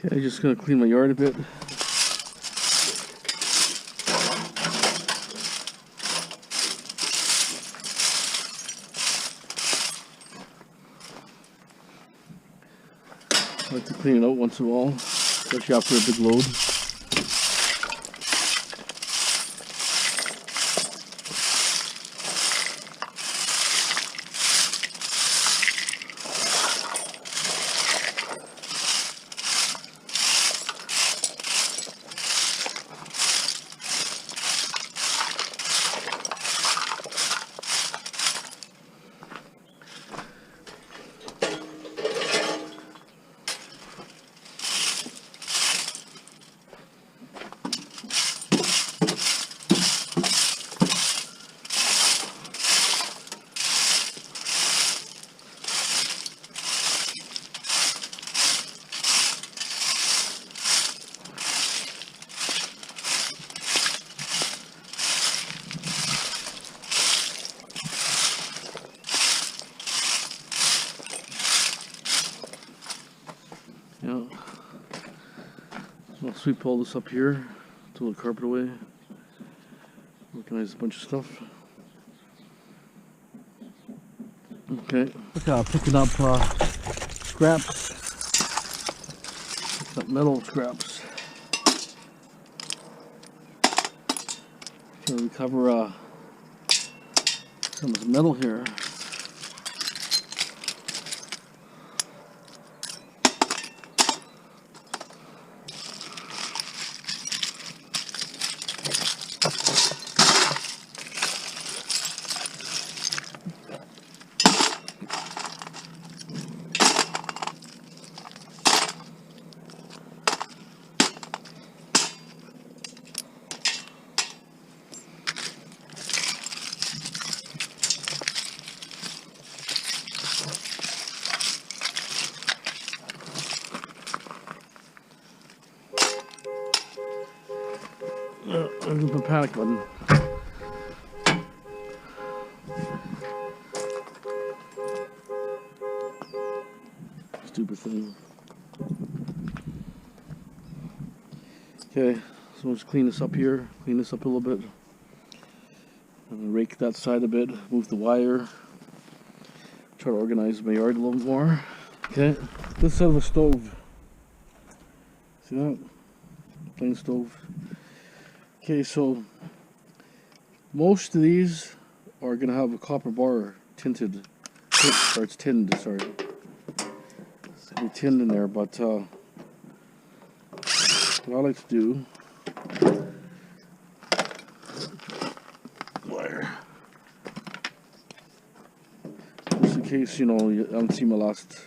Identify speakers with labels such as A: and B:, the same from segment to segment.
A: Okay, I'm just gonna clean my yard a bit. I like to clean it out once in a while, especially after a big load. Yeah, I'll sweep all this up here, throw the carpet away, organize a bunch of stuff. Okay, look, picking up scraps, picking up metal scraps. Trying to recover some of the metal here. There's the panic button. Stupid thing. Okay, so let's clean this up here. Clean this up a little bit. I'm gonna rake that side a bit. Move the wire. Try to organize my yard a little more. Okay, this side of a stove. See that? Plain stove. Okay, so most of these are going to have a copper bar tinted, or it's tinned, sorry. It's going to be tinned in there, but what I like to do, wire, just in case, you know, you haven't seen my last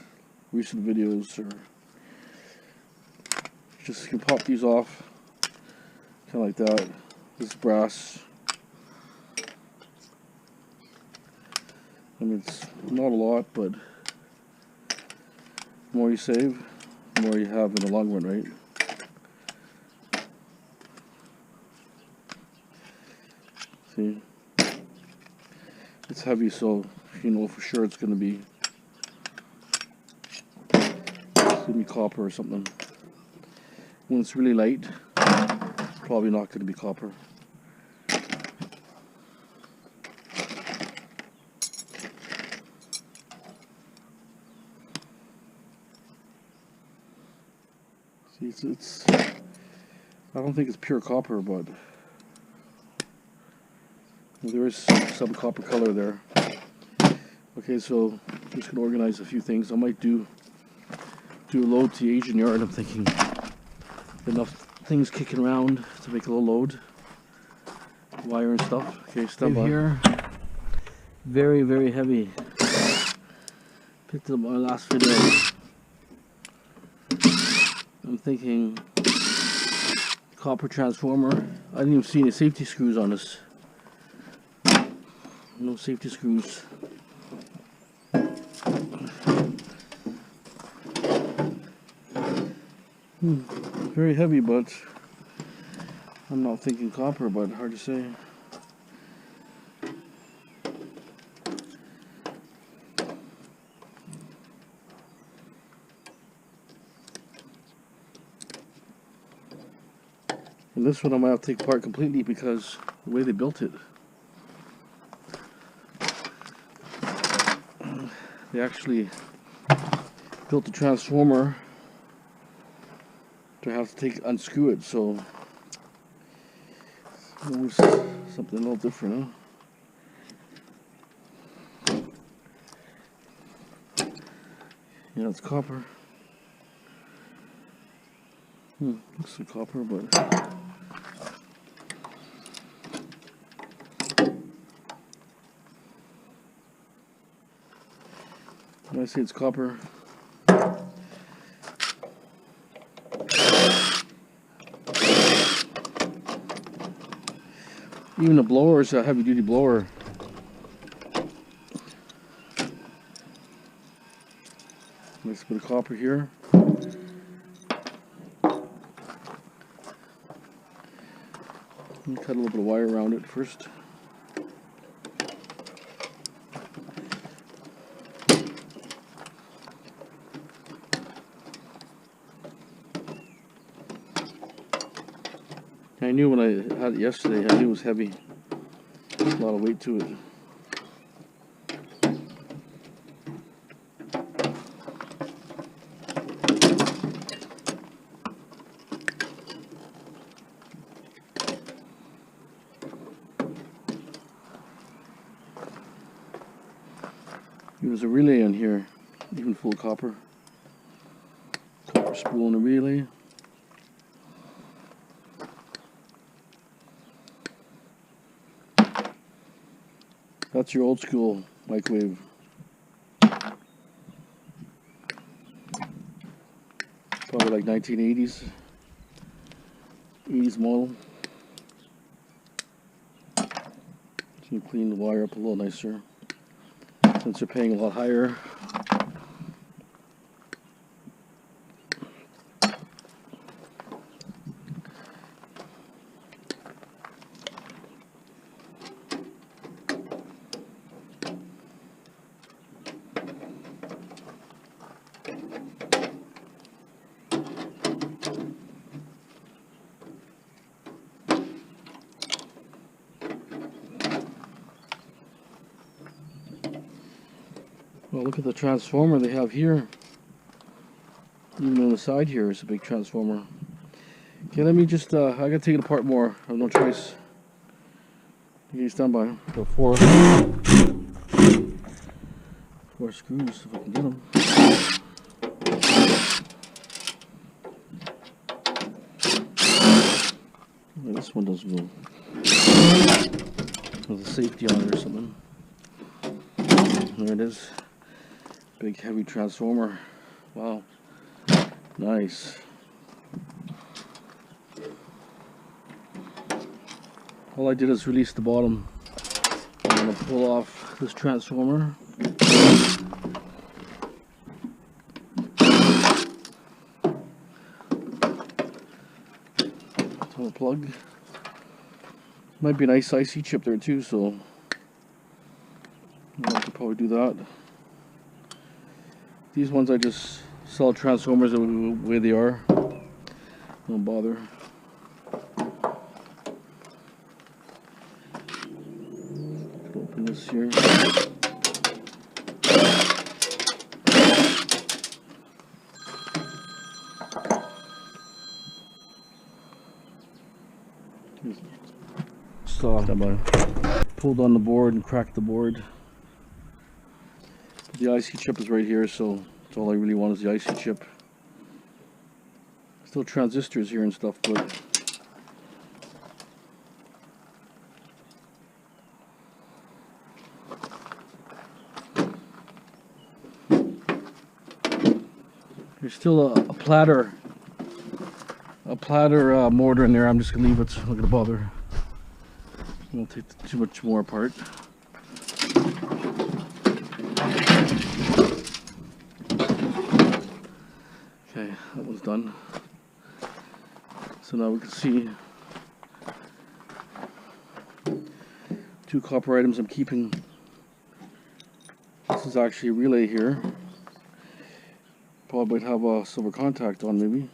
A: recent videos, or just you can pop these off. Kind of like that. This is brass. I mean, it's not a lot, but the more you save, the more you have in the long run, right? See? It's heavy, so you know for sure it's going to be copper or something. When it's really light, probably not going to be copper. See, it's I don't think it's pure copper, but there is some copper color there. Okay, so I'm just going to organize a few things. I might do a load to the Asian yard. I'm thinking enough things kicking around to make a little load, wire and stuff. Okay, stand by. Here, very, very heavy. Picked it up on my last video. I'm thinking copper transformer. I didn't even see any safety screws on this. No safety screws. Very heavy, but I'm not thinking copper, but hard to say. And this one I might have to take apart completely because the way they built it. They actually built the transformer to have to unscrew it, so it was something a little different, huh? Yeah, it's copper. Looks like copper, but when I say it's copper, even the blower is a heavy duty blower. Nice bit of copper here. Cut a little bit of wire around it first. I knew when I had it yesterday, I knew it was heavy. A lot of weight to it. There's a relay in here, even full of copper. Copper spool in the relay. That's your old school microwave. Probably like 1980s. 80s model. So you clean the wire up a little nicer. Since you're paying a lot higher. Well, look at the transformer they have here. Even on the side here is a big transformer. Okay, let me just, I gotta take it apart more. I have no choice. Okay, stand by. So four screws, if I can get them. Well, this one doesn't go. With a safety on it or something. There it is. Big heavy transformer. Wow. Nice. All I did is release the bottom. I'm going to pull off this transformer. Pull the plug. Might be a nice IC chip there too, so I could probably do that. These ones I just sell transformers the way they are. Don't bother. Open this here. So pulled on the board and cracked the board. The IC chip is right here, so that's all I really want is the IC chip. Still transistors here and stuff, but there's still a platter motor in there. I'm just gonna leave it. I'm not gonna bother. I won't take too much more apart. Okay, that one's done. So now we can see two copper items I'm keeping. This is actually a relay here. Probably have a silver contact on maybe.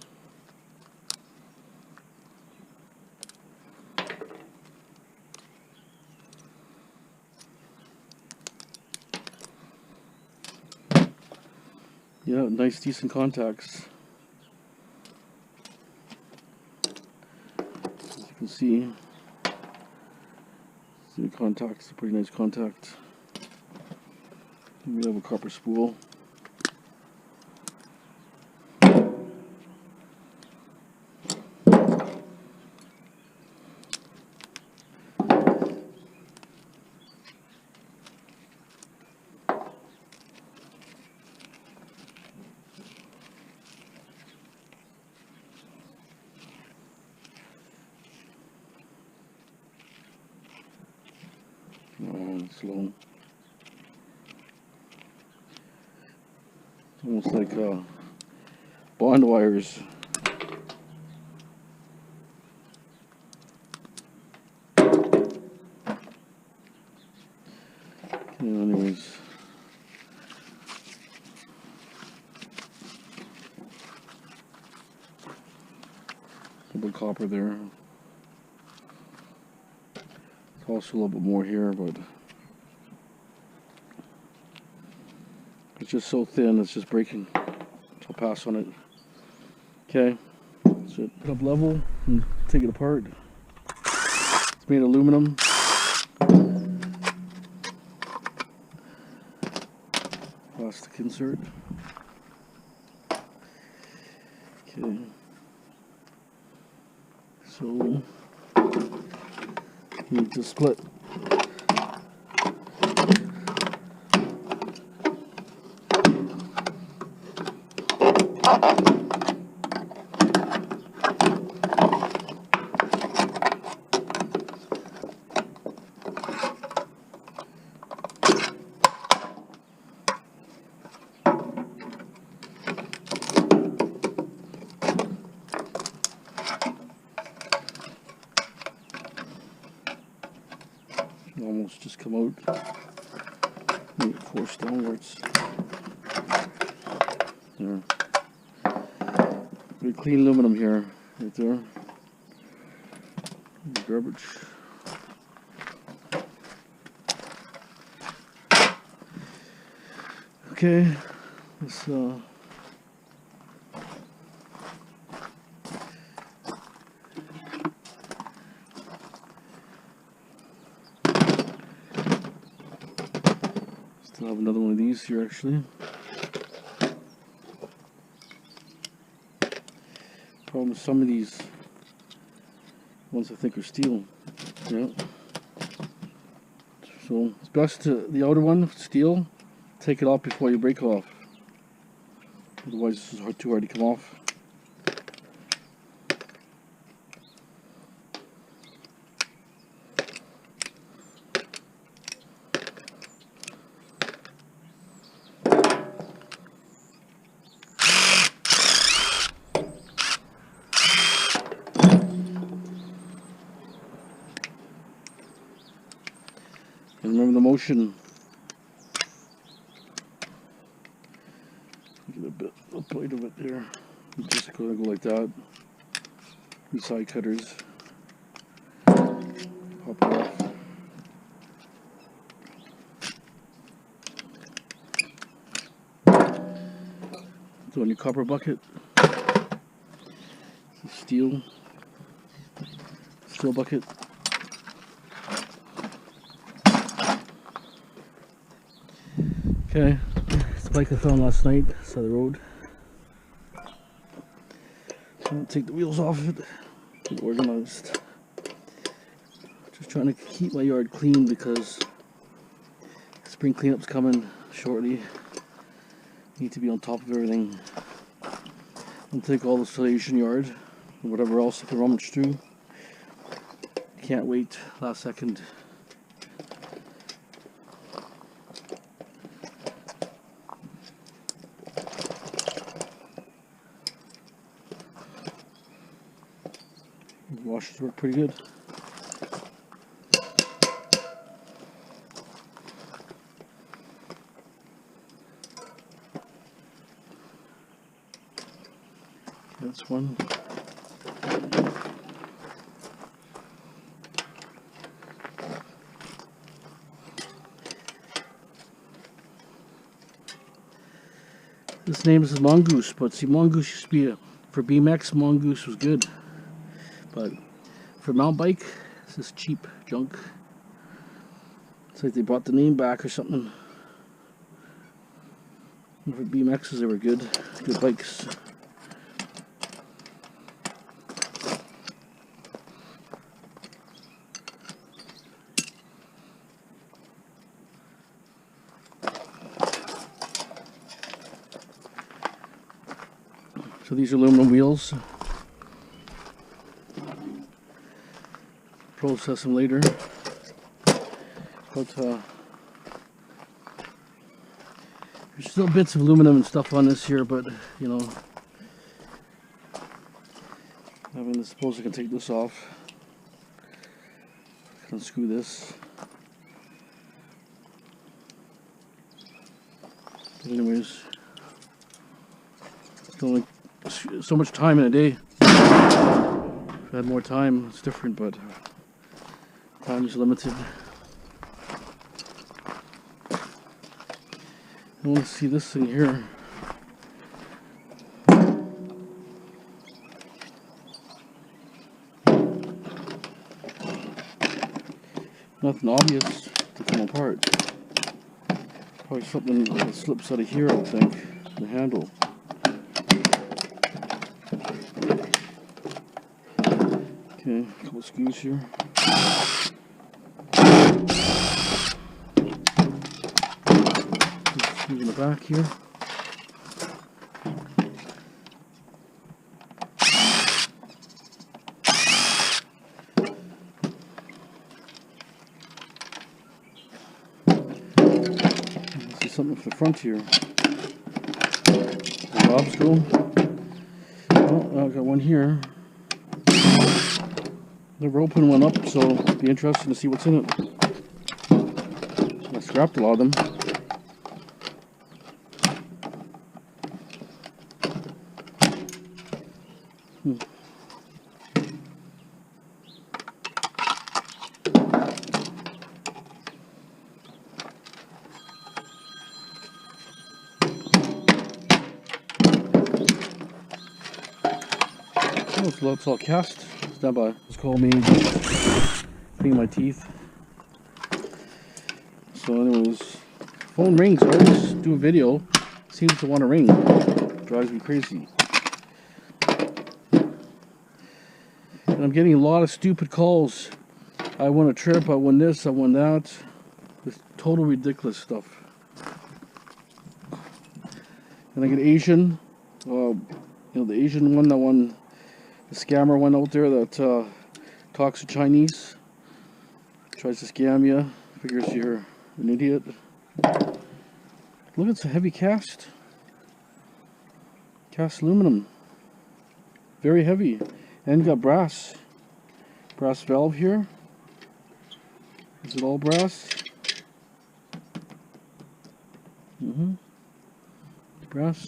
A: Yeah, nice decent contacts. As you can see the contact's a pretty nice contact. We have a copper spool. Oh, slow. It's almost like bond wires. Okay, anyways. A little bit of copper there. It's also a little bit more here, but it's just so thin, it's just breaking. So I'll pass on it. Okay, so put up level and take it apart. It's made of aluminum. Plastic insert. Okay. So need to split. Almost just come out. Need it forced downwards. There. Very clean aluminum here, right there. Garbage. Okay, let's still have another one of these here actually. Problem with some of these ones I think are steel. Yeah. So it's best to, the outer one, steel, take it off before you break off. Otherwise this is too hard to come off. And remember the motion. Get a plate of it there. I'm just gonna go like that. These side cutters. Pop it off. Throw in your copper bucket. Steel bucket. Okay, it's the bike I found last night, side of the road. So I'm gonna take the wheels off it, get it organized. Just trying to keep my yard clean because spring cleanup's coming shortly. Need to be on top of everything. I'll take all the installation yard and whatever else I can rummage through. Can't wait last second. Washers work pretty good. That's one. This name is Mongoose, but see, Mongoose used to be for BMX, Mongoose was good. But for mountain bike, this is cheap junk. It's like they brought the name back or something. And for BMXs, they were good bikes. So these are aluminum wheels. Process them later. But there's still bits of aluminum and stuff on this here, but you know, I suppose I can take this off. I can unscrew this. But anyways, it's only so much time in a day. If I had more time, it's different, but time is limited. I want to see this thing here. Nothing obvious to come apart. Probably something that slips out of here, I would think. The handle. Okay, a couple screws here. Screws in the back here. Let's see something for the front here. The knob screw. Oh, I've got one here. Never opened one up, so it'll be interesting to see what's in it. I scrapped a lot of them. Oh, it's all cast. Stand by. Just call me clean my teeth. So anyways, phone rings. I always do a video. Seems to want to ring. Drives me crazy. And I'm getting a lot of stupid calls. I won a trip. I won this. I won that. This total ridiculous stuff. And I get Asian. You know, the Asian one that won. The scammer one out there that talks to Chinese, tries to scam you, figures you're an idiot. Look, it's a heavy cast aluminum, very heavy, and you got brass valve here. Is it all brass? Brass.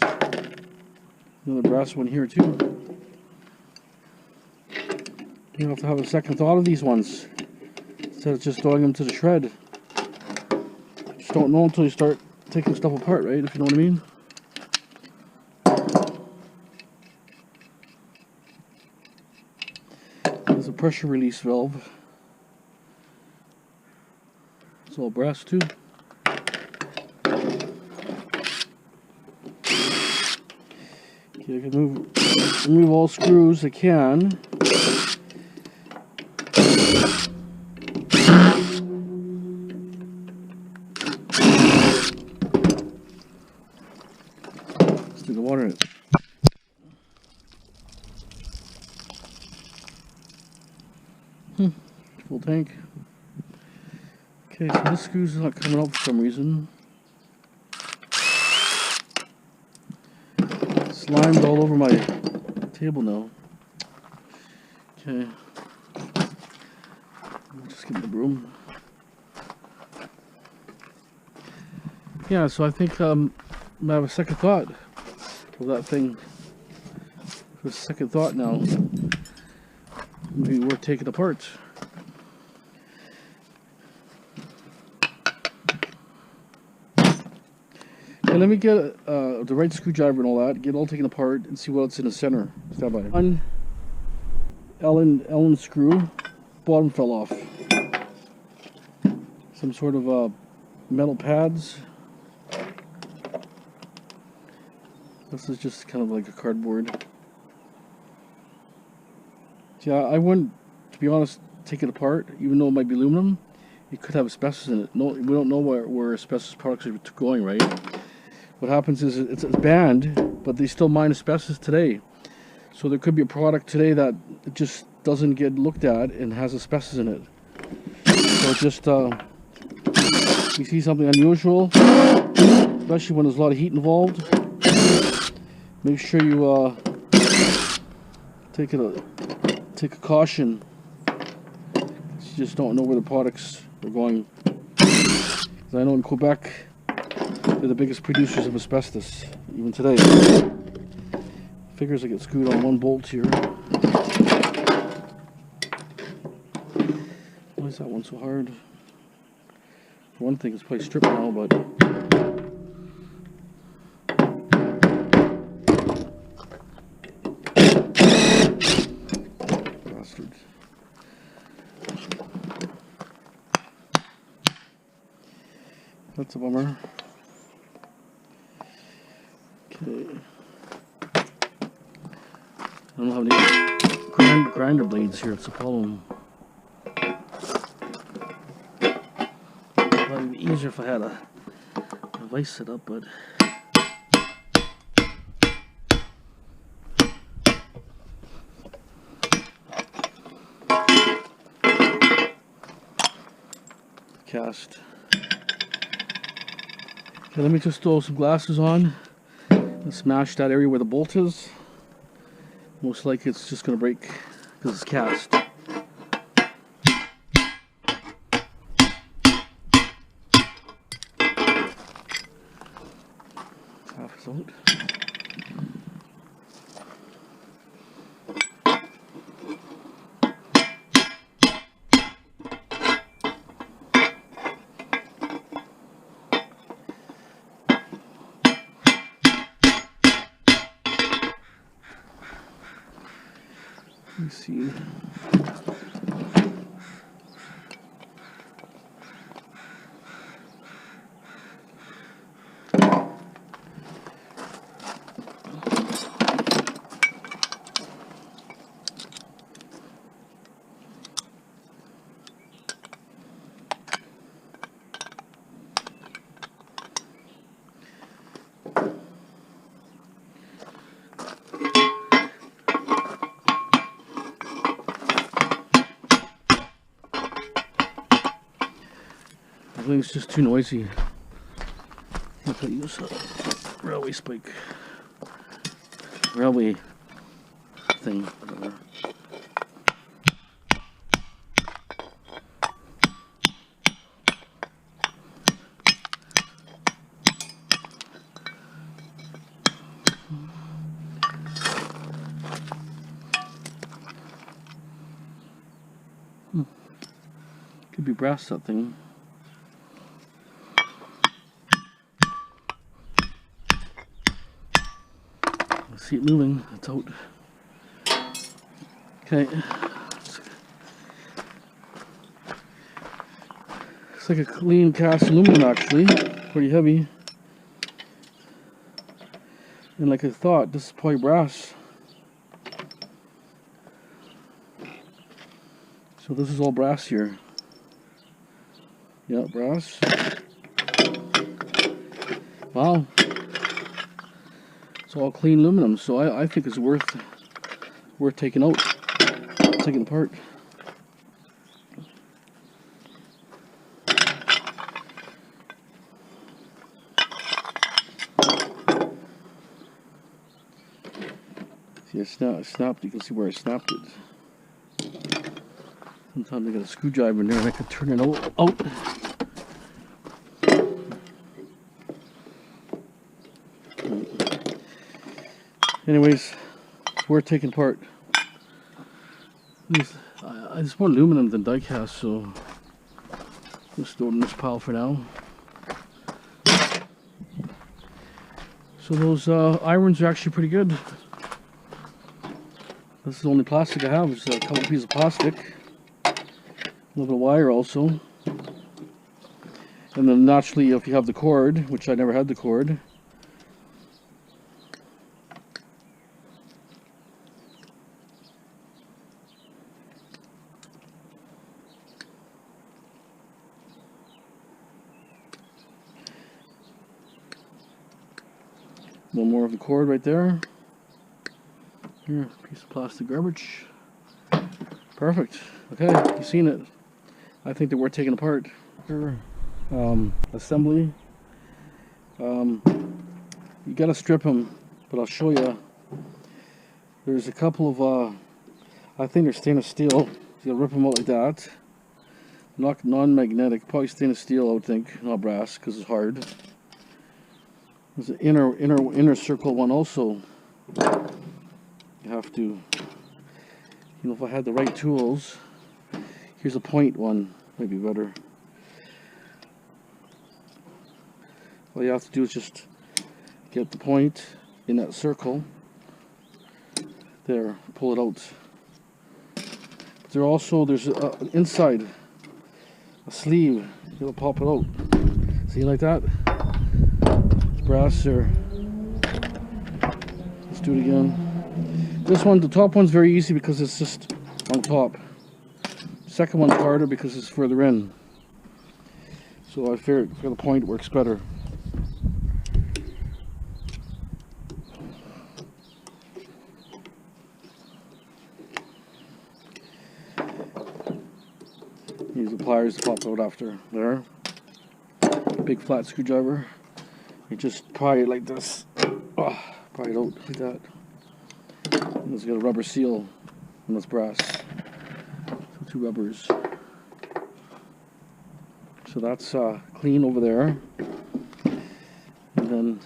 A: Another brass one here too. You have to have a second thought of these ones instead of just throwing them to the shred. You just don't know until you start taking stuff apart, right? If you know what I mean. There's a pressure release valve. It's all brass too. Okay, I can remove all screws I can. Stick the water in it. Full tank. Okay, so this screw's not coming up for some reason. Slimed all over my table now. Okay. I'll just get the broom. Yeah, so I think I have a second thought of that thing. A second thought now. Maybe worth taking apart. Okay, let me get the right screwdriver and all that, get it all taken apart, and see what's in the center. Stand by. One Allen screw, bottom fell off. Some sort of metal pads. This is just kind of like a cardboard. Yeah, I wouldn't, to be honest, take it apart, even though it might be aluminum. It could have asbestos in it. No, we don't know where asbestos products are going, right? What happens is it's banned, but they still mine asbestos today. So there could be a product today that just doesn't get looked at and has asbestos in it. So just, you see something unusual, especially when there's a lot of heat involved, make sure you take a caution. You just don't know where the products are going. Because I know in Quebec, they're the biggest producers of asbestos, even today. Figures I get screwed on one bolt here. Why is that one so hard? For one thing, it's probably stripped now, but bastard. That's a bummer. Okay. I don't have any grinder blades here, it's a problem. It would be easier if I had a vise set up, but cast. Okay, let me just throw some glasses on and smash that area where the bolt is. Most likely it's just going to break because it's cast. Half is out. Let me see. I think it's just too noisy. If I use a railway spike, railway thing, whatever. Could be brass, that thing. See it moving, it's out. Okay. It's like a clean cast aluminum actually, pretty heavy. And like I thought, this is probably brass. So this is all brass here. Yeah, brass. Wow. It's all clean aluminum, so I think it's worth taking out, taking apart. See, I snapped. You can see where I snapped it. Sometimes I got a screwdriver in there and I can turn it out. Anyways, it's worth taking apart. I just want aluminum than die cast, so just throw it in this pile for now. So those irons are actually pretty good. This is the only plastic I have. It's a couple pieces of plastic. A little bit of wire also. And then naturally, if you have the cord, which I never had the cord, one more of the cord right there. Here, piece of plastic garbage. Perfect. Okay, you've seen it. I think they're worth taking apart. Here, assembly. You gotta strip them, but I'll show you. There's a couple of, I think they're stainless steel. You gotta rip them out like that. Not non-magnetic, probably stainless steel, I would think, not brass, because it's hard. There's an inner circle one also. You have to, if I had the right tools. Here's a point one, maybe better. All you have to do is just get the point in that circle. There, pull it out. But there's inside a sleeve. You'll pop it out. See, like that? It's brass there. Let's do it again. This one, the top one's very easy because it's just on top. Second one's harder because it's further in. So I figure the point works better. Use the pliers to pop it out after. There. Big flat screwdriver. You just pry it like this. Oh, pry it out like that. And it's got a rubber seal, and it's brass. So 2 rubbers. So that's clean over there. And then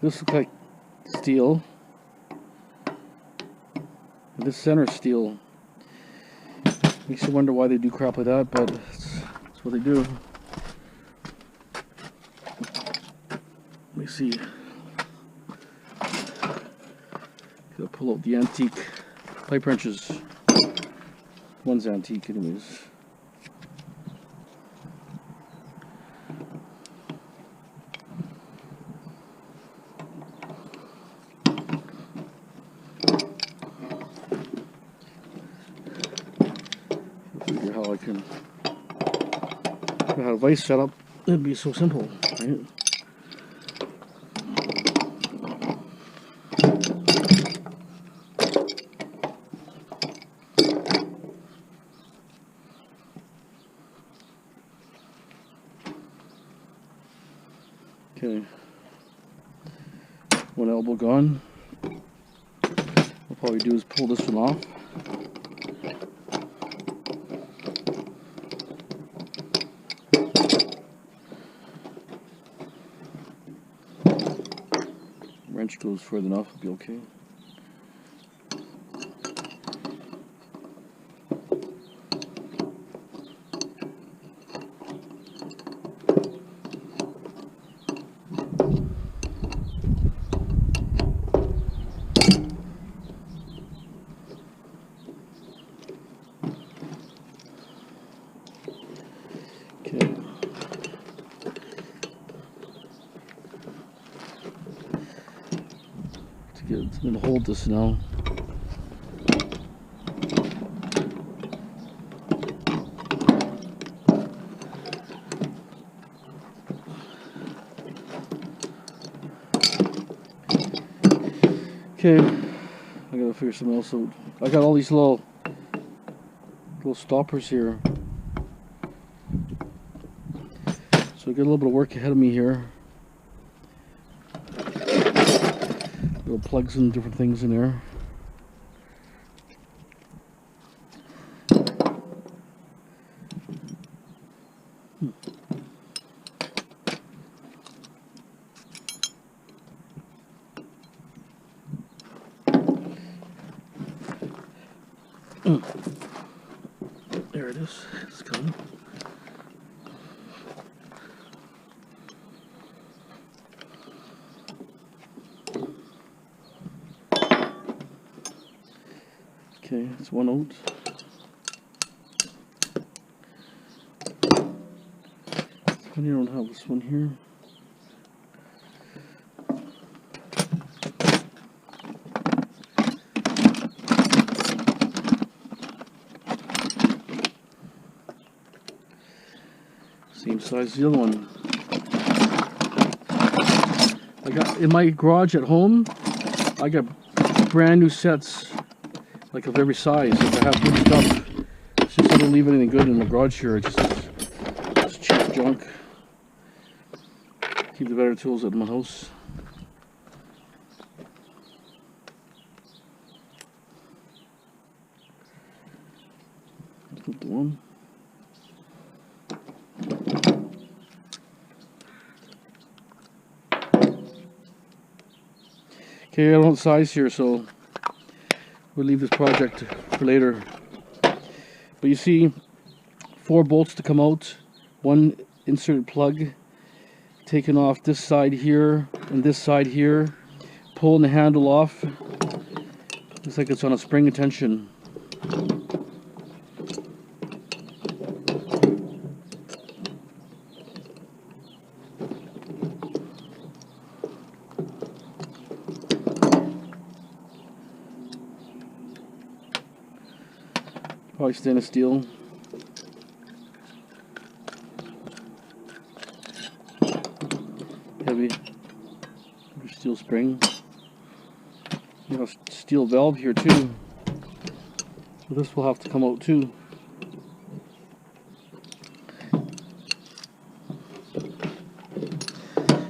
A: this looks like steel. And this center steel. Makes you wonder why they do crap like that, but it's what they do. Let me see. Gotta pull out the antique pipe wrenches. One's antique, anyways. Figure how I can. If I had a vise setup, it'd be so simple, right? Okay, one elbow gone. What I'll probably do is pull this one off. Wrench goes further enough, it'll be okay. Okay. I'm going to hold this now. Okay, I gotta figure something else out. I got all these little stoppers here. So I got a little bit of work ahead of me here. Little plugs and different things in there. There it is. It's coming. Okay, it's one out. I don't have this one here. Same size as the other one. I got in my garage at home, I got brand new sets, like of every size. If I have good stuff, it's just I don't leave anything good in the garage here. It's just cheap junk. Keep the better tools at my house. Put the one. Okay, I don't have size here, so we'll leave this project for later. But you see, 4 bolts to come out, 1 inserted plug, taking off this side here and this side here, pulling the handle off. Looks like it's on a spring tension. Probably stainless steel. Heavy steel spring. You know, steel valve here too. So this will have to come out too.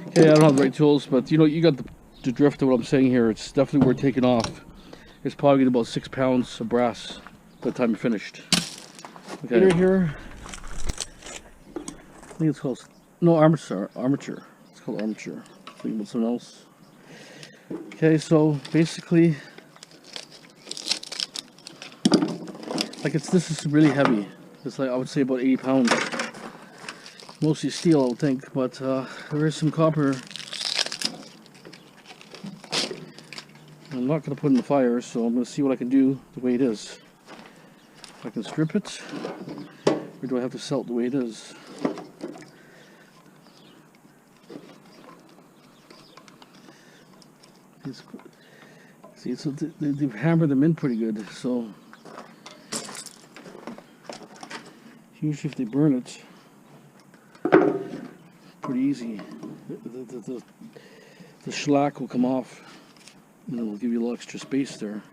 A: Okay, I don't have the right tools, but you know, you got the drift of what I'm saying here. It's definitely worth taking off. It's probably about 6 pounds of brass by the time you're finished. Okay. Here, I think it's called armature. It's called armature. Thinking about something else. Okay, so basically, like this is really heavy. It's like I would say about 80 pounds. Mostly steel, I would think, but there is some copper. I'm not going to put it in the fire, so I'm going to see what I can do the way it is. If I can strip it, or do I have to sell it the way it is? See, so they've hammered them in pretty good, so usually if they burn it, pretty easy. The shellac will come off, and it'll give you a little extra space there.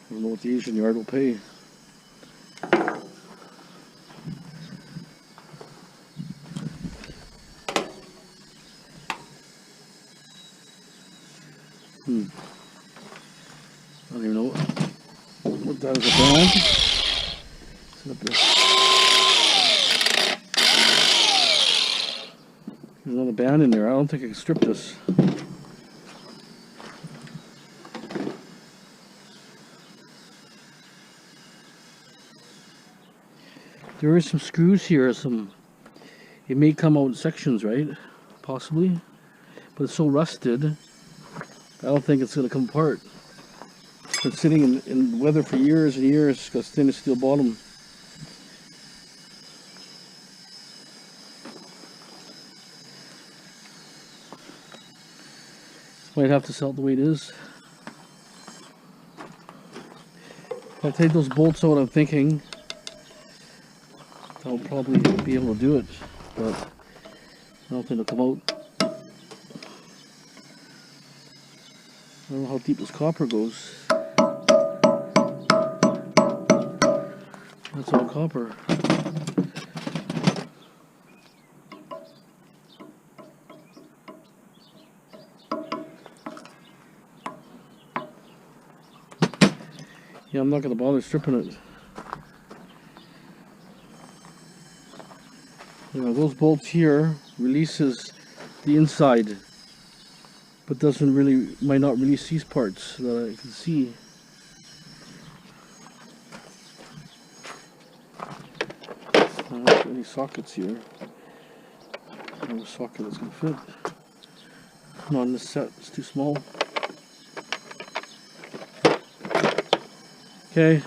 A: I don't know what the Asian yard will pay. I don't even know what that is, a band? Is it up there? There's another band in there. I don't think I can strip this. There is some screws here. It may come out in sections, right? Possibly, but it's so rusted. I don't think it's going to come apart. It's been sitting in weather for years and years. It's got stainless steel bottom. Might have to sell it the way it is. If I take those bolts out, I'm thinking I'll probably be able to do it, but I don't think it'll come out. I don't know how deep this copper goes. That's all copper. Yeah, I'm not going to bother stripping it. You know, those bolts here releases the inside, but might not release these parts that I can see. I don't have any sockets here. No socket that's going to fit. Not in this set, it's too small. Okay.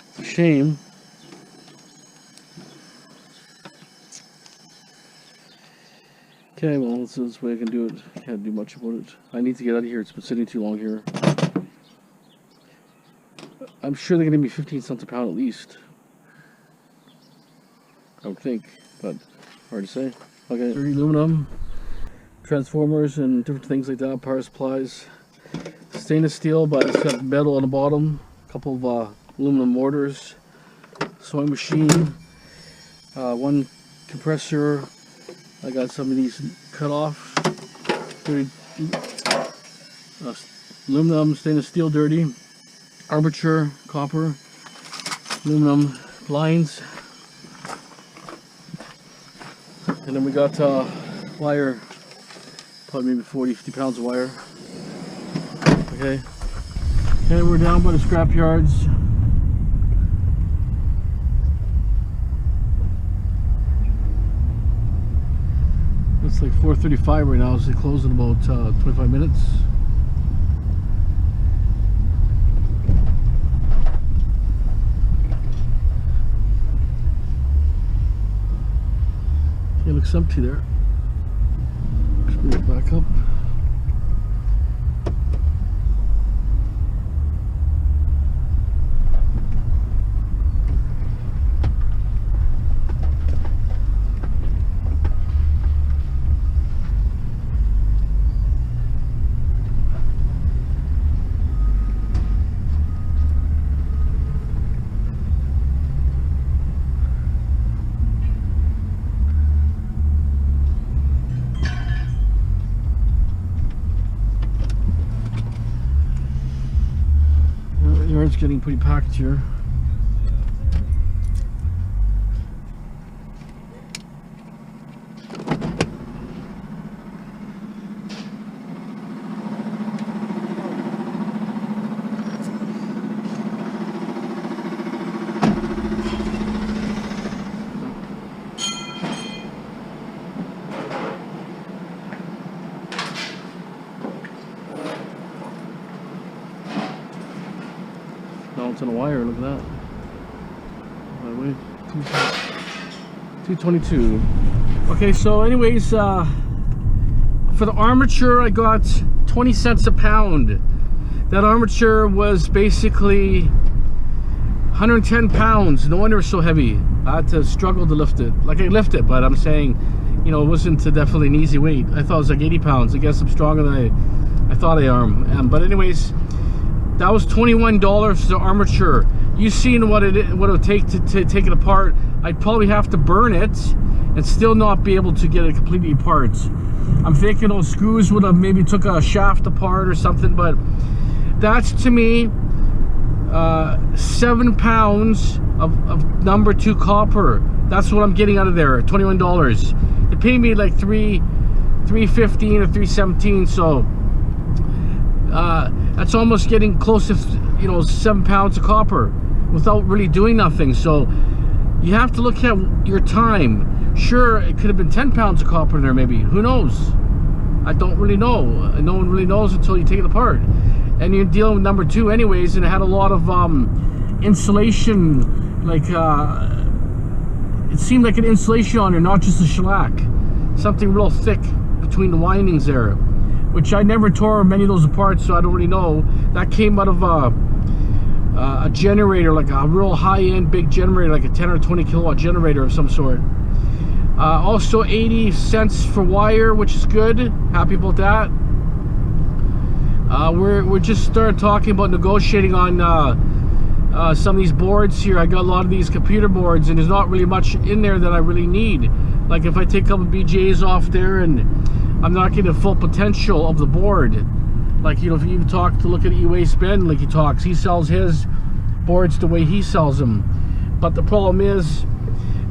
A: It's a shame. Okay, well, this is the way I can do it. Can't do much about it. I need to get out of here. It's been sitting too long here. I'm sure they're going to give me 15 cents a pound at least. I would think, but hard to say. Okay, dirty aluminum, transformers and different things like that, power supplies. Stainless steel, but it's got metal on the bottom. A couple of aluminum mortars. Sewing machine. One compressor. I got some of these cut off. Dirty, aluminum, stainless steel, dirty. Armature, copper, aluminum blinds. And then we got wire, probably maybe 40-50 pounds of wire. Okay. Okay, we're down by the scrap yards. It's like 4:35 right now, so they close in about 25 minutes. It looks empty there. Let's bring it back up. The yard's getting pretty packed here. It's on a wire, look at that. By the way, 222. Okay, so anyways, for the armature I got 20 cents a pound. That armature was basically 110 pounds. No wonder it was so heavy. I had to struggle to lift it. Like I lift it, but I'm saying, you know, it wasn't definitely an easy weight. I thought it was like 80 pounds. I guess I'm stronger than I thought I am. But anyways, that was $21 for the armature. You seen what it would take to take it apart. I'd probably have to burn it and still not be able to get it completely apart. I'm thinking those screws would have maybe took a shaft apart or something, but that's to me 7 pounds of number 2 copper. That's what I'm getting out of there. $21. They pay me like $3.15 or $3.17, so that's almost getting close to, you know, 7 pounds of copper without really doing nothing. So you have to look at your time. Sure, it could have been 10 pounds of copper in there, maybe. Who knows? I don't really know. No one really knows until you take it apart. And you're dealing with number 2 anyways, and it had a lot of insulation, like it seemed like an insulation on there, not just a shellac. Something real thick between the windings there, which I never tore many of those apart, so I don't really know. That came out of a generator, like a real high-end big generator, like a 10 or 20 kilowatt generator of some sort. Also 80 cents for wire, which is good. Happy about that. We're just started talking about negotiating on some of these boards here. I got a lot of these computer boards, and there's not really much in there that I really need. Like if I take a couple BJs off there, and I'm not getting the full potential of the board. Like, you know, if you look at E-Waste Ben, like he sells his boards the way he sells them. But the problem is,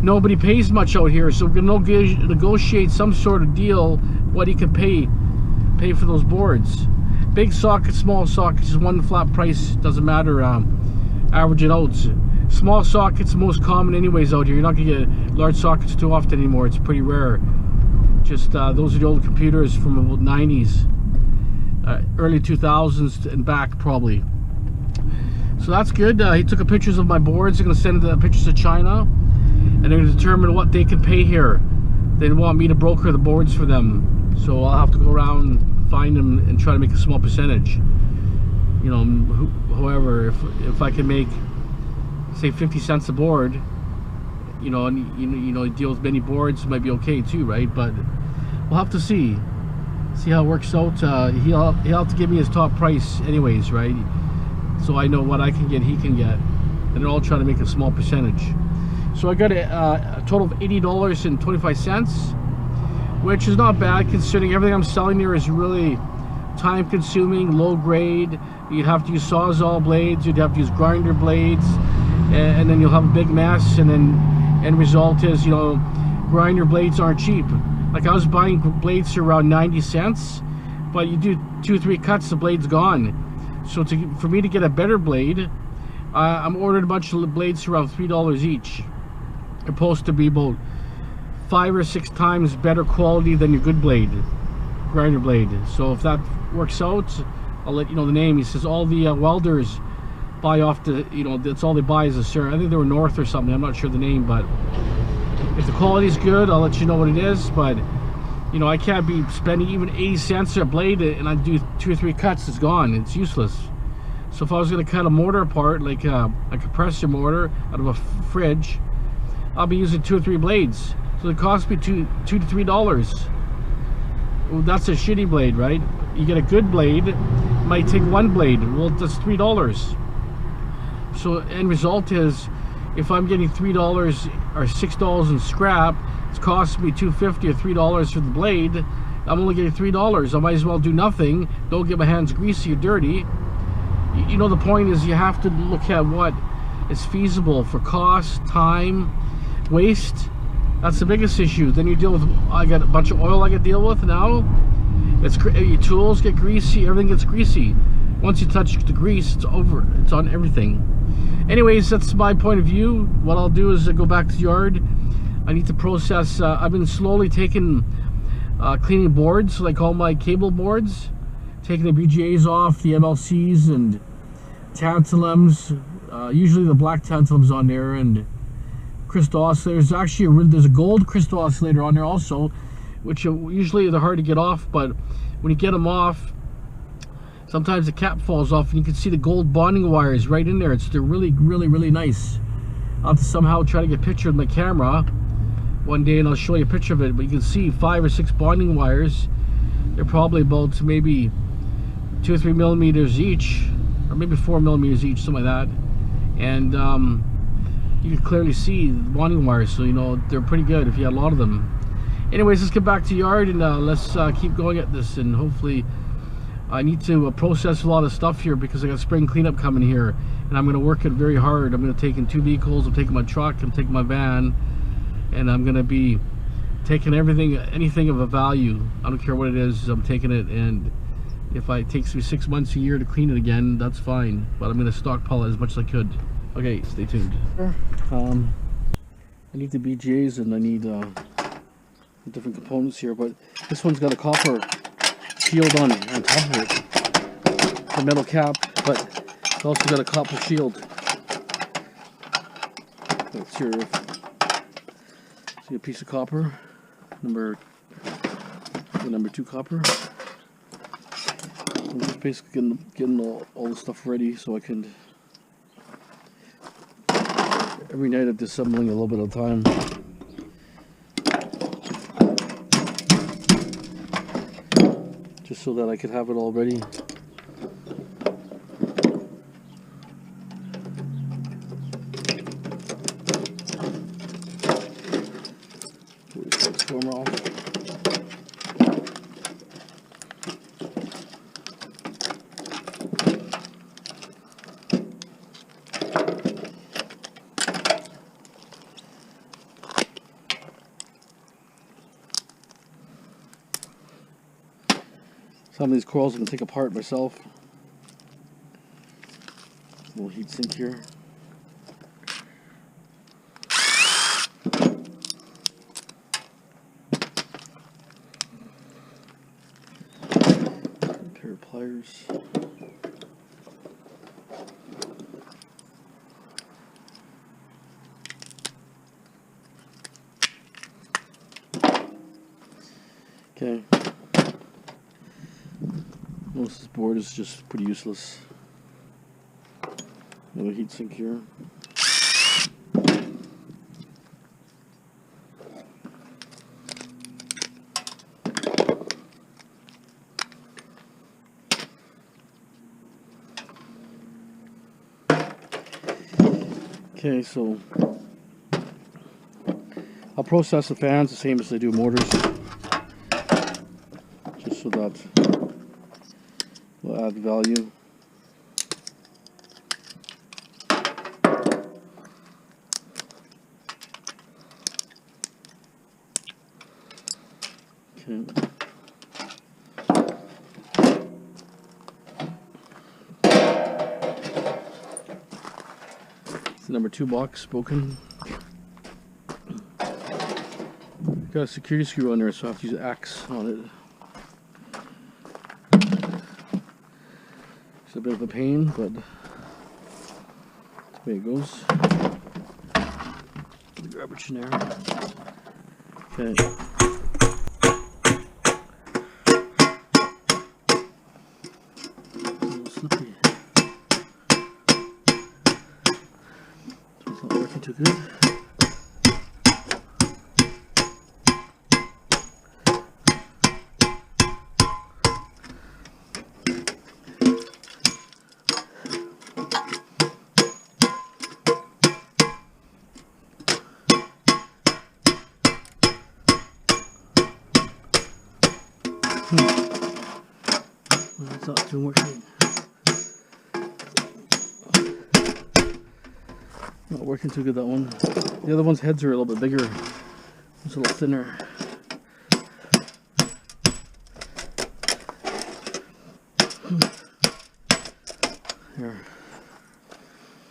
A: nobody pays much out here, so we're going to negotiate some sort of deal what he can pay for those boards. Big sockets, small sockets, just one flat price, doesn't matter. Average it out. Small sockets most common anyways out here. You're not going to get large sockets too often anymore. It's pretty rare. Just those are the old computers from about 90s, early 2000s and back probably. So that's good. He took pictures of my boards. They're going to send the pictures to China, and they're going to determine what they can pay here. They want me to broker the boards for them, so I'll have to go around, find them, and try to make a small percentage. You know, however, if I can make, say, 50 cents a board, you know, and you know, deal with many boards, it might be okay too, right? But we'll have to see how it works out. He'll have to give me his top price anyways, right? So I know what I can get, he can get, and they're all trying to make a small percentage. So I got a total of $80.25, which is not bad considering everything I'm selling there is really time consuming, low grade. You'd have to use Sawzall blades, you'd have to use grinder blades, and then you'll have a big mess, and then end result is, you know, grinder blades aren't cheap. Like, I was buying blades for around 90 cents, but you do 2 or 3 cuts, the blade's gone. So for me to get a better blade, I'm ordering a bunch of blades for around $3 each. They're supposed to be about 5 or 6 times better quality than your good blade, grinder blade. So if that works out, I'll let you know the name. He says all the welders buy off the, you know, that's all they buy is a certain, I think they were North or something, I'm not sure the name, but if the quality's good, I'll let you know what it is. But, you know, I can't be spending even 80 cents a blade and I do 2 or 3 cuts, it's gone, it's useless. So if I was going to cut a motor apart, like a compressor motor out of a fridge, I'll be using 2 or 3 blades. So it costs me $2 to $3. Well, that's a shitty blade, right? You get a good blade, it might take 1 blade, well, that's $3. So end result is, if I'm getting $3 or $6 in scrap, it's costing me $2.50 or $3 for the blade. I'm only getting $3. I might as well do nothing. Don't get my hands greasy or dirty. You know, the point is you have to look at what is feasible for cost, time, waste. That's the biggest issue. Then you deal with, I got a bunch of oil I got to deal with now. Your tools get greasy, everything gets greasy. Once you touch the grease, it's over. It's on everything. Anyways, that's my point of view. What I'll do is go back to the yard. I need to process, I've been slowly taking, cleaning boards, like all my cable boards. Taking the BGAs off, the MLCs and tantalums, usually the black tantalums on there, and crystal oscillators. Actually, there's a gold crystal oscillator on there also, which usually they're hard to get off, but when you get them off, sometimes the cap falls off and you can see the gold bonding wires right in there. They're really, really, really nice. I'll have to somehow try to get a picture of my camera one day and I'll show you a picture of it, but you can see 5 or 6 bonding wires. They're probably about maybe 2 or 3 millimeters each, or maybe 4 millimeters each, something like that. And you can clearly see the bonding wires, so you know they're pretty good if you had a lot of them. Anyways, let's get back to the yard and let's keep going at this, and hopefully I need to process a lot of stuff here because I got spring cleanup coming here, and I'm going to work it very hard. I'm going to take in 2 vehicles. I'm taking my truck, I'm taking my van, and I'm going to be taking everything, anything of a value. I don't care what it is, I'm taking it, and if it takes me 6 months, a year to clean it again, that's fine, but I'm going to stockpile it as much as I could. Okay, stay tuned. I need the BGAs and I need different components here, but this one's got a copper shield on top of it, the metal cap, but it's also got a copper shield. That's your, see a piece of copper, number 2 copper. I'm just basically getting all the stuff ready so I can, every night I'm disassembling a little bit at a time. Just so that I could have it all ready. Storm off. Some of these coils I can take apart myself. Little heat sink here. A pair of pliers. Okay. Most of this board is just pretty useless. Another heat sink here. Okay, so I'll process the fans the same as I do motors, just so that will add value. Okay. It's the number 2 box broken. Got a security screw on there, so I have to use an axe on it. It's a bit of a pain, but that's the way it goes. Put the garbage in there. Okay. A little slippery. So it's not working too good. It's not doing working. Not working too good, that one. The other one's heads are a little bit bigger. It's a little thinner. Here.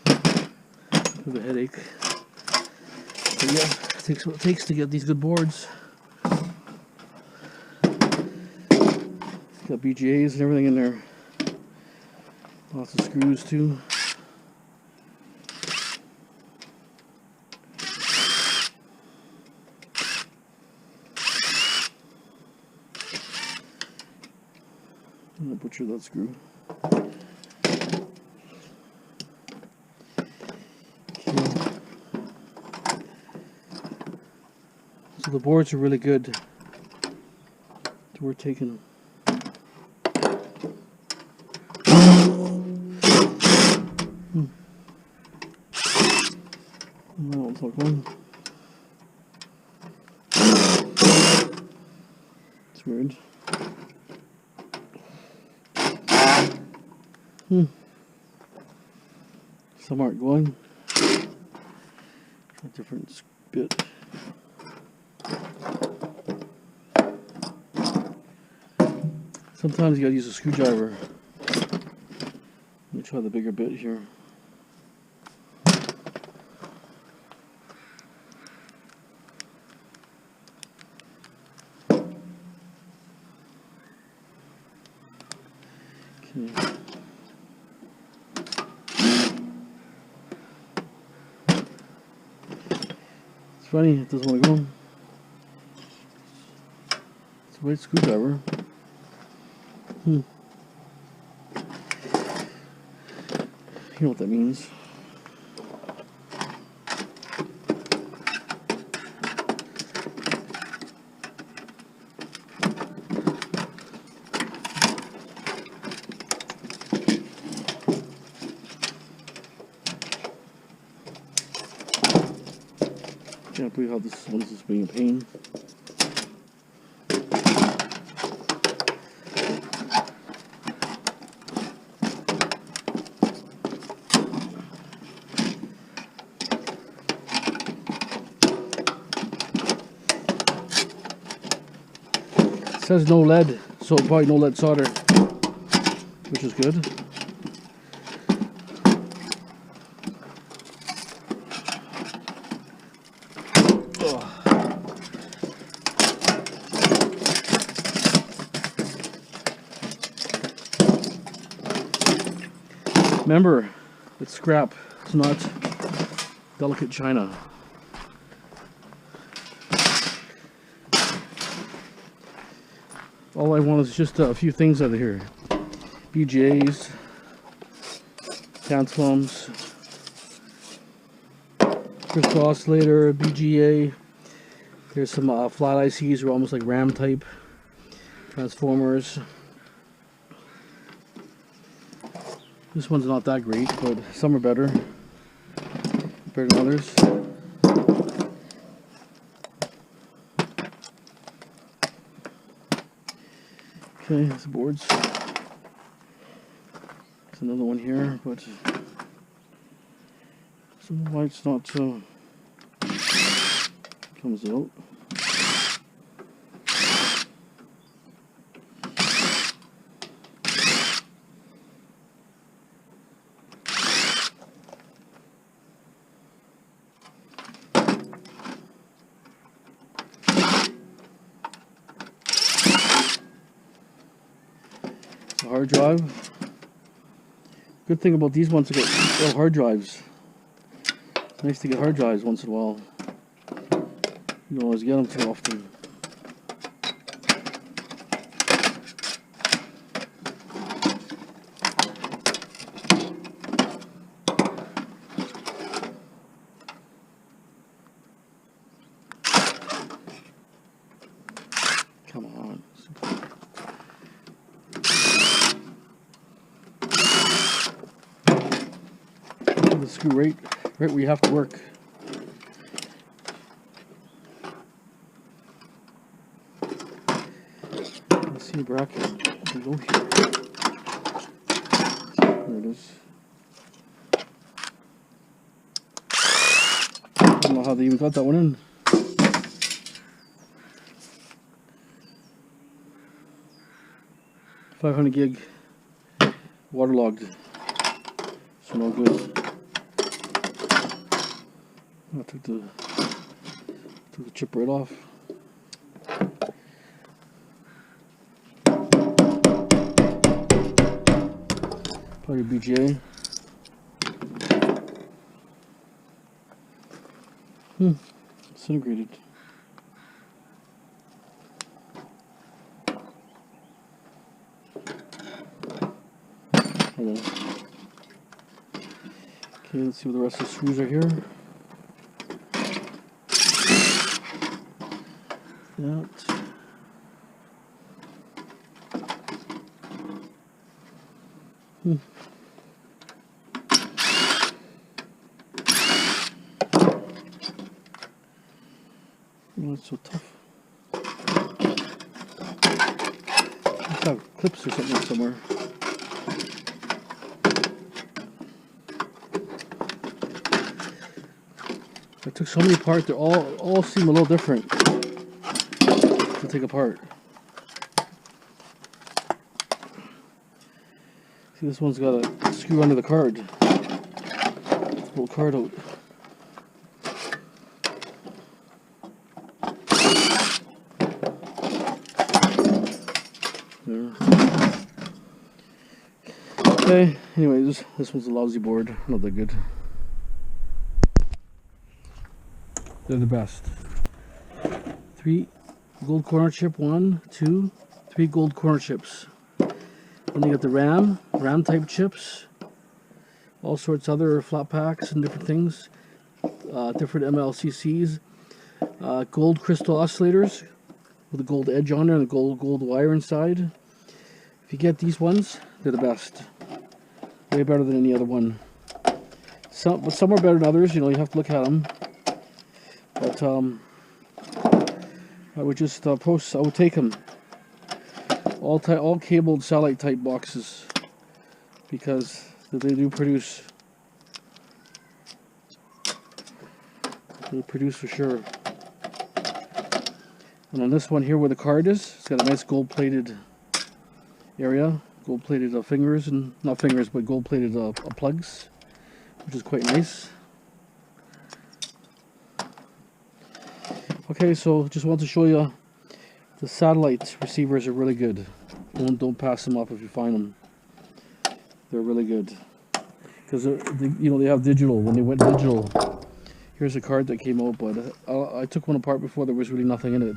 A: Bit of a headache. But yeah, it takes what it takes to get these good boards. Got BGAs and everything in there. Lots of screws too. I'm gonna butcher that screw. Okay. So the boards are really good. So we're taking. That one's not going. It's weird. Some aren't going. A different bit. Sometimes you gotta use a screwdriver. Let me try the bigger bit here. Okay. It's funny, it doesn't want to go. It's a white screwdriver. You know what that means. Can't believe how this one's just being a pain. It says no lead, so probably no lead solder, which is good. Remember, it's scrap. It's not delicate china. All I want is just a few things out of here. BGAs, tantalums, crystal oscillator, BGA. There's some flat ICs, are almost like RAM type transformers. This one's not that great, but some are better than others. Okay, there's the boards. There's another one here, but some of the light's not comes out. Hard drive. Good thing about these ones, to get hard drives. Nice to get hard drives once in a while. You don't always get them too often. Come on. The screw right where you have to work. Let's see a bracket. Can go here. There it is. I don't know how they even got that one in. .500 gig waterlogged. So no good. I took the chip right off. Probably BGA. Disintegrated. Okay, let's see what the rest of the screws are here. That. Oh, it's so tough. Let's have clips or something somewhere. I took so many apart, they all seem a little different to take apart. See, this one's got a screw under the card. Pull the card out. There. Okay, anyways, this one's a lousy board, not that good. They're the best. 3 gold corner chip, 1, 2, 3 gold corner chips. Then you got the RAM type chips, all sorts of other flat packs and different things, different MLCCs, gold crystal oscillators with a gold edge on there and a gold wire inside. If you get these ones, they're the best. Way better than any other one. But some are better than others. You know, you have to look at them. But I would just I would take them. All cabled satellite type boxes, because they do produce. They produce for sure. And on this one here where the card is, it's got a nice gold plated area, gold-plated fingers, and not fingers, but gold-plated plugs, which is quite nice. Okay, so just want to show you the satellite receivers are really good. Don't pass them up if you find them. They're really good because you know, they have digital. When they went digital, here's a card that came out, but I took one apart before. There was really nothing in it.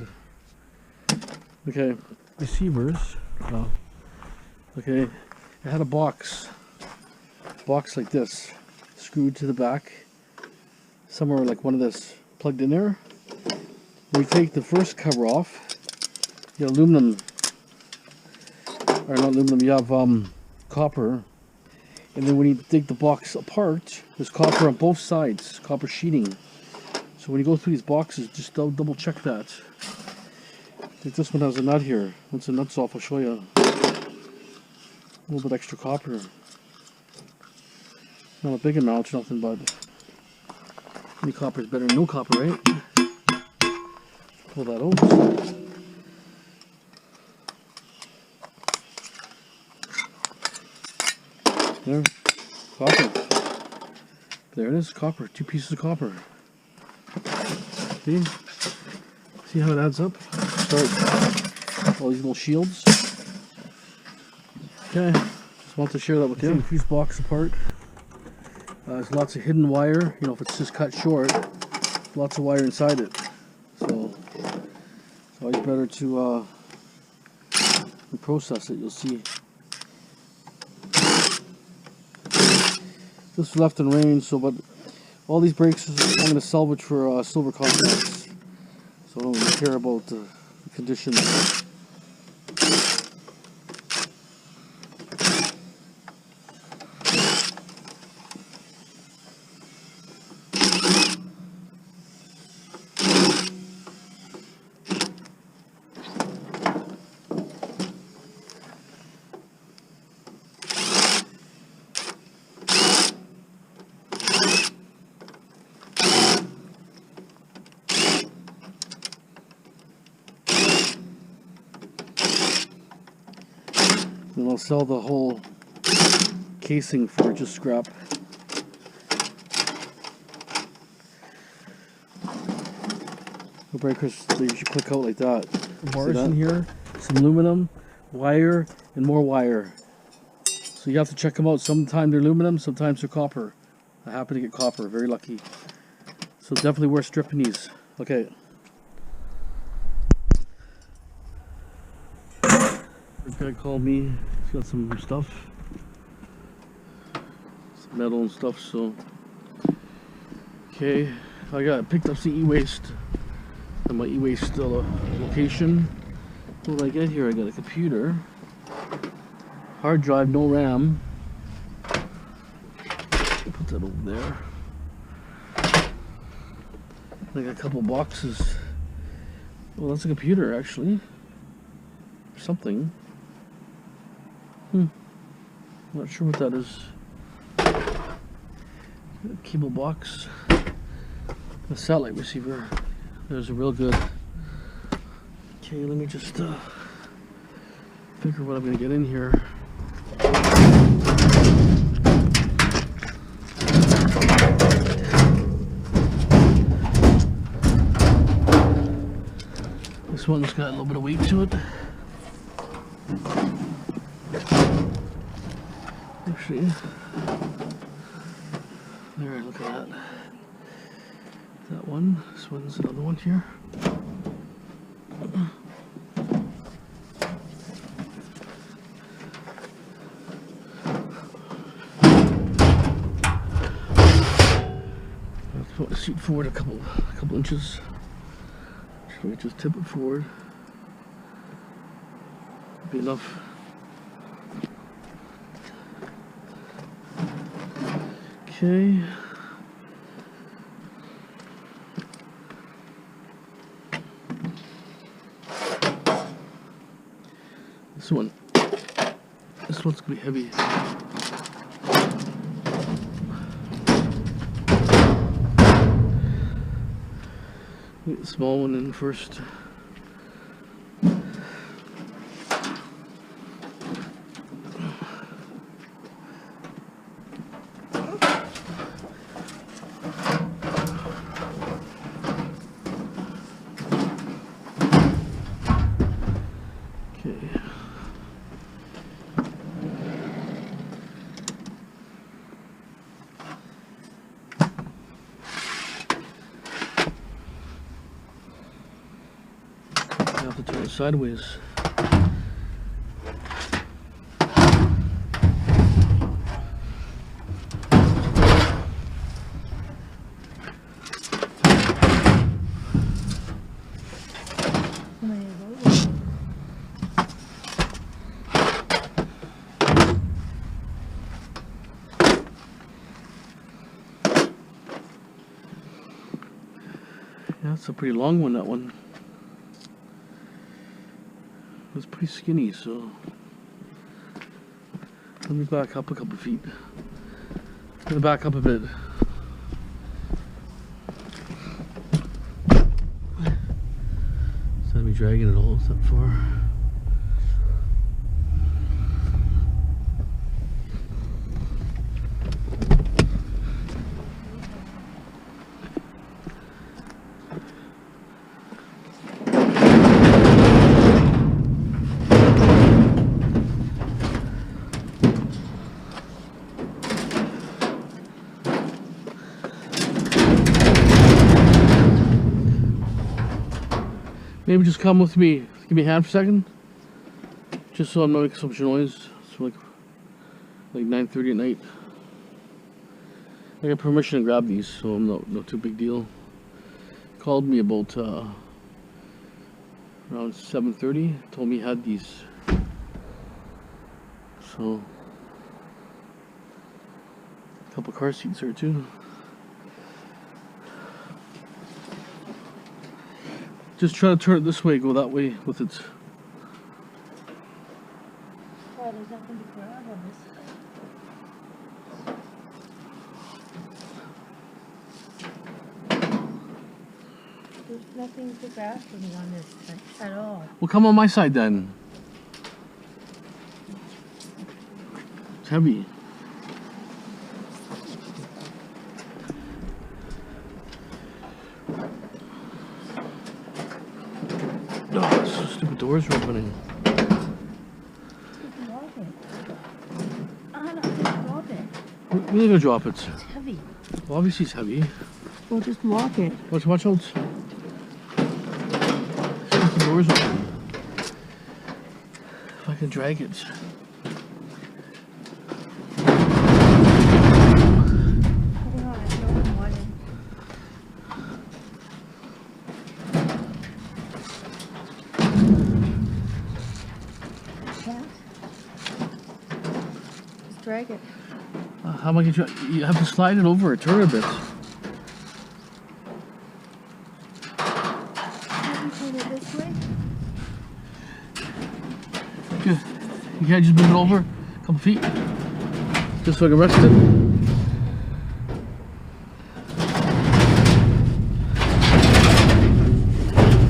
A: Okay, receivers. Okay, it had a box like this, screwed to the back, somewhere like one of this, plugged in there. We take the first cover off. You have aluminum, or not aluminum, you have copper. And then when you take the box apart, there's copper on both sides, copper sheeting. So when you go through these boxes, just double check that. I think this one has a nut here. Once the nut's off, I'll show you. A little bit extra copper. Not a big amount, nothing, but any copper is better than no copper, right? Pull that out. There, copper. There it is, copper. 2 pieces of copper. See how it adds up? Start all these little shields. Okay, just want to share that with you. Take these boxes apart. There's lots of hidden wire. You know, if it's just cut short, lots of wire inside it. So it's always better to process it. You'll see. This is left in range, so but all these brakes I'm going to salvage for silver contacts, so I don't really care about the condition. Then I'll sell the whole casing for just scrap. The breakers, they usually click out like that. The bars in here, some aluminum, wire, and more wire. So you have to check them out. Sometimes they're aluminum, sometimes they're copper. I happen to get copper, very lucky. So definitely worth stripping these. Okay. This guy called me. He's got some stuff, some metal and stuff. So, okay, I picked up some e-waste at my e-waste location. What did I get here? I got a computer, hard drive, no RAM. Put that over there. I got a couple boxes. Well, that's a computer actually. Something. Not sure what that is. Cable box. A satellite receiver. There's a real good. Okay, let me just figure what I'm gonna get in here. This one's got a little bit of weight to it. Actually, there, look at that. That one. This one's another one here. Let's put the seat forward a couple inches. So we just tip it forward. Be enough. Okay. This one's gonna be heavy. Get the small one in first. Okay. I have to turn it sideways. Yeah, that's a pretty long one, that one. It was pretty skinny, so let me back up a couple feet. I'm gonna back up a bit. Instead of me dragging it all that far. Maybe just come with me. Give me a hand for a second. Just so I'm not making so much noise. It's like 9:30 at night. I got permission to grab these, so I'm no too big deal. Called me about around 7:30. Told me he had these. So a couple car seats there too. Just try to turn it this way, go that way with it.
B: Oh, there's nothing to grab on this side. There's nothing to grab for me on this side at all.
A: Well, come on my side then. It's heavy. Oh, so stupid doors are opening.
B: Just drop it. I'm not gonna drop it.
A: We're gonna drop it.
B: It's heavy.
A: Well, obviously it's heavy.
B: Well, just walk it.
A: Watch out. The doors open. If I can drag it.
B: Hold on, it's no one wanted. Can't. Just drag it.
A: How am I gonna try? You have to slide it over or turn it a bit.
B: Can you turn it this way?
A: Yeah. You can't just move it over a couple feet. Just so I can rest it.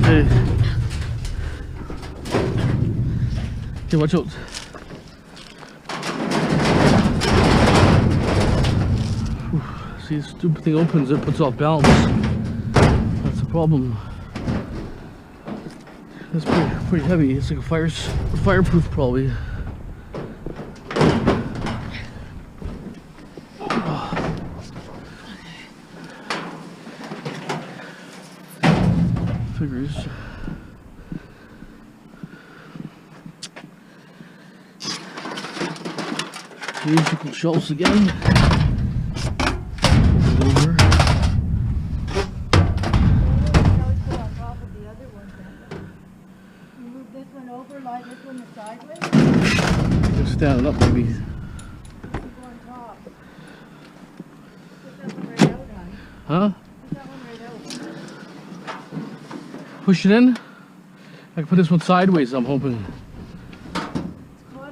A: Okay. Okay, watch out. See, this stupid thing opens, it puts off balance. That's the problem. That's pretty heavy. It's like a fireproof probably. Figures. Musical shelves again. Over.
B: Move this one over, lie this one sideways.
A: Just stand it up maybe.
B: Go on top. Put that one right out, honey.
A: Huh?
B: Put that one right out.
A: Push it in. I can put this one sideways, I'm hoping.
B: Got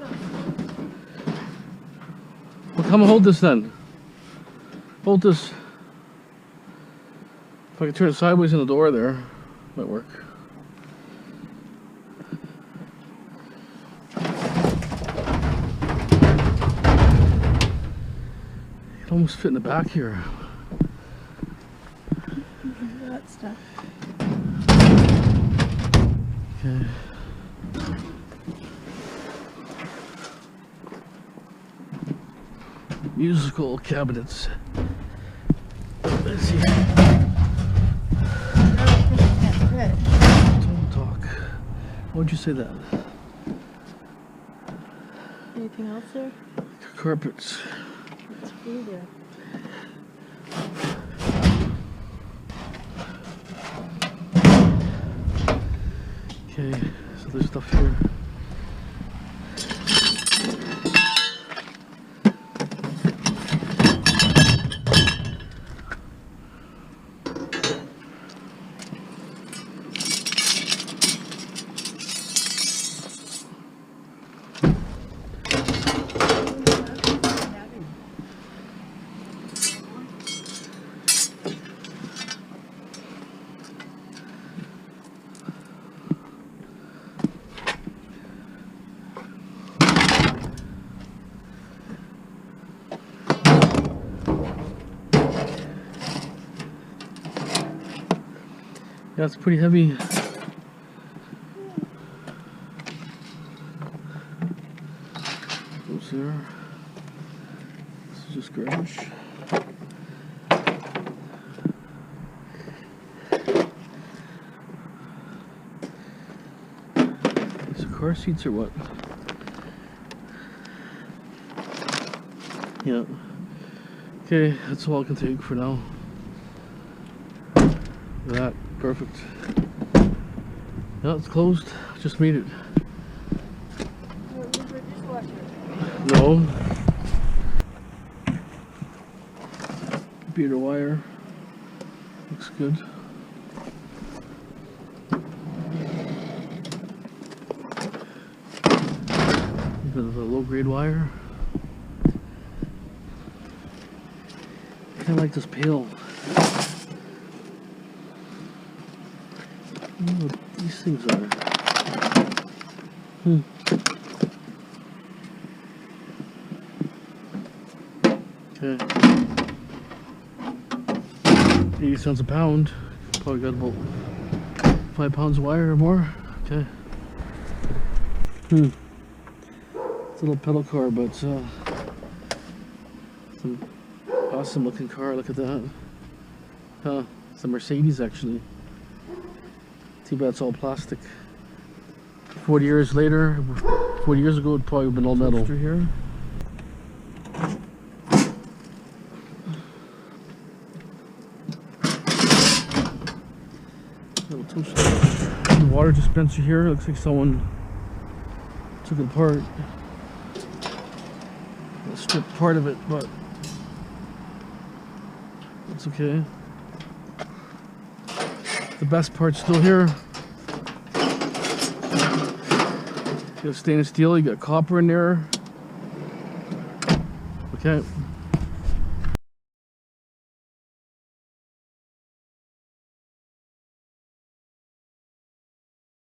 B: 'em.
A: Well, come and hold this then. Hold this. If I can turn it sideways in the door there, might work. It almost fit in the back here.
B: That stuff.
A: Okay. Musical cabinets. Let's see. Don't talk. Why'd you say that?
B: Anything else there?
A: Carpets.
B: What's through there?
A: Okay, so there's stuff here. Yeah, it's pretty heavy. Goes there. This is just garage. These are car seats or what? Yeah. Okay, that's all I can take for now. That. Perfect. Yeah, it's closed. Just made it. No. Computer wire. Looks good. A bit of a low-grade wire. I kind of like this pail. I don't know what these things are. Okay. 80 cents a pound. Probably got about 5 pounds of wire or more. Okay. It's a little pedal car, but it's an awesome looking car. Look at that. Huh. It's a Mercedes actually. Too bad it's all plastic. 40 years later, 40 years ago, it'd probably been all metal. Here. Little toaster. Water dispenser here. Looks like someone took it apart. Stripped part of it, but it's okay. The best part's still here. You have stainless steel, you got copper in there. Okay.